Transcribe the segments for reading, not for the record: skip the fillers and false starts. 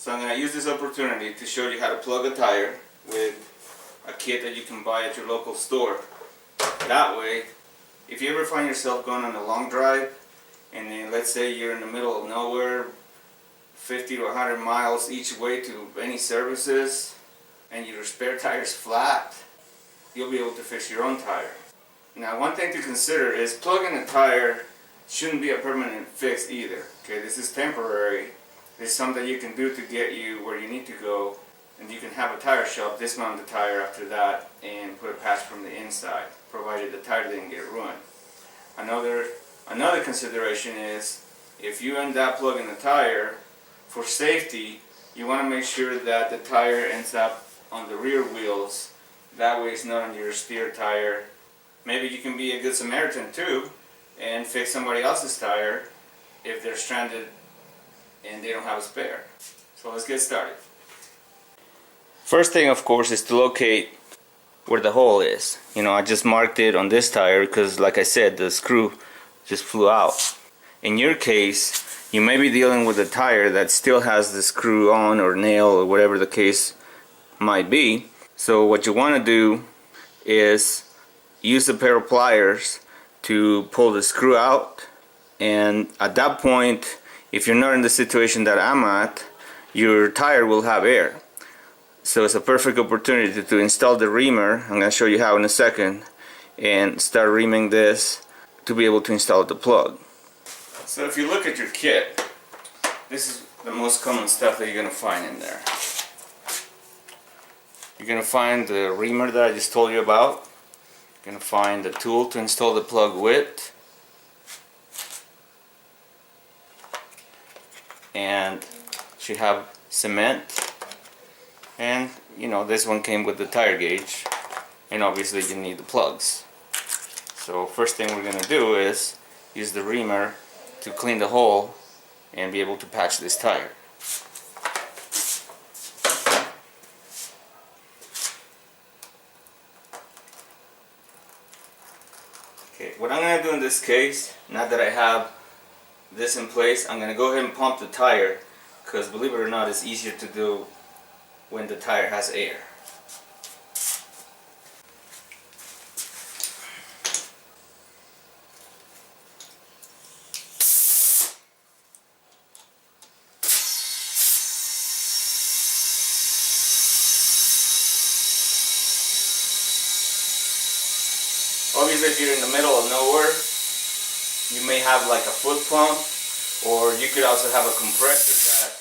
So I'm going to use this opportunity to show you how to plug a tire with a kit that you can buy at your local store. That way, if you ever find yourself going on a long drive, and then let's say you're in the middle of nowhere, 50 to 100 miles each way to any services, and your spare tire's flat, you'll be able to fix your own tire. Now, one thing to consider is plugging a tire shouldn't be a permanent fix either. Okay, this is temporary. This is something you can do to get you where you need to go, and you can have a tire shop dismount the tire after that and put a patch from the inside, provided the tire didn't get ruined. Another consideration is if you end up plugging the tire, for safety, you want to make sure that the tire ends up on the rear wheels. That way it's not on your steer tire. Maybe you can be a good Samaritan too and fix somebody else's tire if they're stranded and they don't have a spare. So let's get started. First thing, of course, is to locate where the hole is. I just marked it on this tire because, like I said, the screw just flew out. In your case, you may be dealing with a tire that still has the screw on or nail or whatever the case might be. So what you want to do is use a pair of pliers to pull the screw out, and at that point, if you're not in the situation that I'm at, your tire will have air. So it's a perfect opportunity to install the reamer. I'm going to show you how in a second, and start reaming this to be able to install the plug. So if you look at your kit, this is the most common stuff that you're going to find in there. You're going to find the reamer that I just told you about. You're going to find the tool to install the plug with. And should have cement. And this one came with the tire gauge. And obviously you need the plugs. So first thing we're going to do is use the reamer to clean the hole and be able to patch this tire. Okay, what I'm going to do in this case, now that I have this in place, I'm going to go ahead and pump the tire, because believe it or not, it's easier to do when the tire has air. Obviously, if you're in the middle of nowhere, you may have like a foot pump, or you could also have a compressor that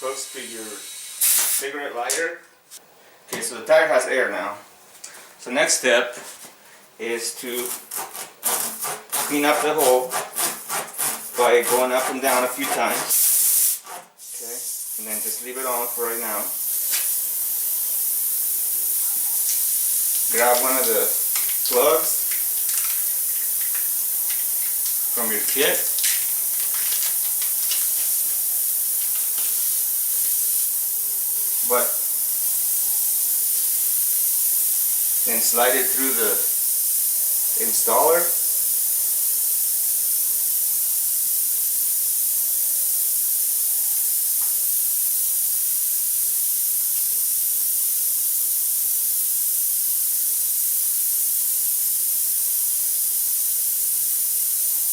hooks to your cigarette lighter. Okay, so the tire has air now. So next step is to clean up the hole by going up and down a few times. Okay, and then just leave it on for right now. Grab one of the plugs from your kit. But then slide it through the installer.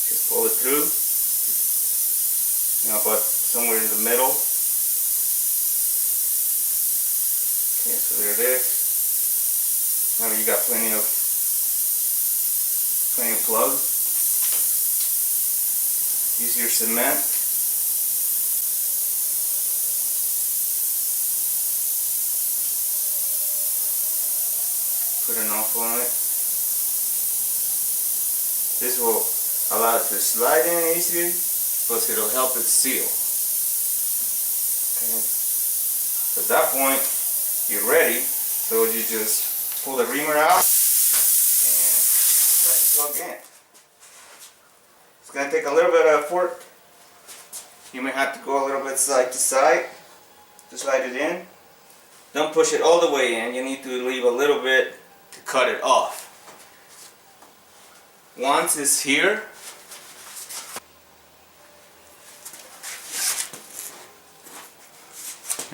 Just pull it through, about somewhere in the middle. Okay, so there it is. Now you got plenty of plug. Use your cement. Put an off on it. This will allow it to slide in easily, plus it'll help it seal. Okay. So at that point, you're ready. So you just pull the reamer out and let the plug in. It's going to take a little bit of effort. You may have to go a little bit side to side to slide it in. Don't push it all the way in. You need to leave a little bit to cut it off. Once it's here,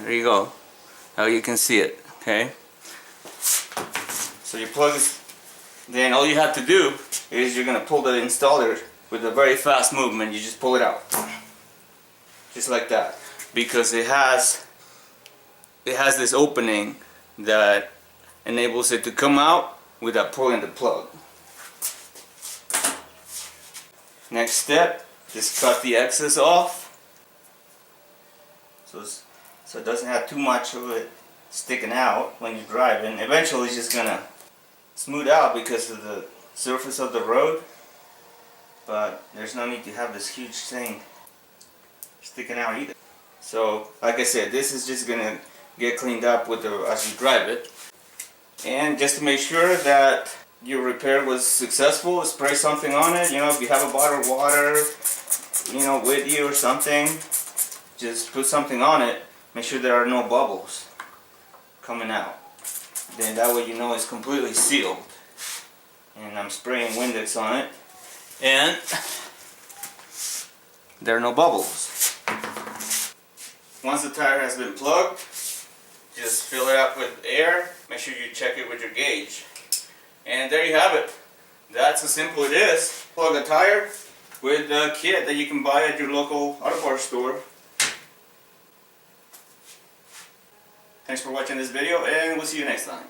There you go. Now you can see it. Okay. So you plug this. Then all you have to do is you're gonna pull the installer with a very fast movement. You just pull it out, just like that, because it has this opening that enables it to come out without pulling the plug. Next step, just cut the excess off, so it doesn't have too much of it sticking out when you're driving. Eventually it's just gonna smooth out because of the surface of the road, but there's no need to have this huge thing sticking out either. So like I said, this is just gonna get cleaned up with as you drive it. And just to make sure that your repair was successful, spray something on it. You know, if you have a bottle of water, you know, with you or something, just put something on it. Make sure there are no bubbles coming out. Then that way you know it's completely sealed. And I'm spraying Windex on it, and there are no bubbles. Once the tire has been plugged, just fill it up with air. Make sure you check it with your gauge. And there you have it. That's how simple it is. Plug a tire with a kit that you can buy at your local auto parts store. Thanks for watching this video, and we'll see you next time.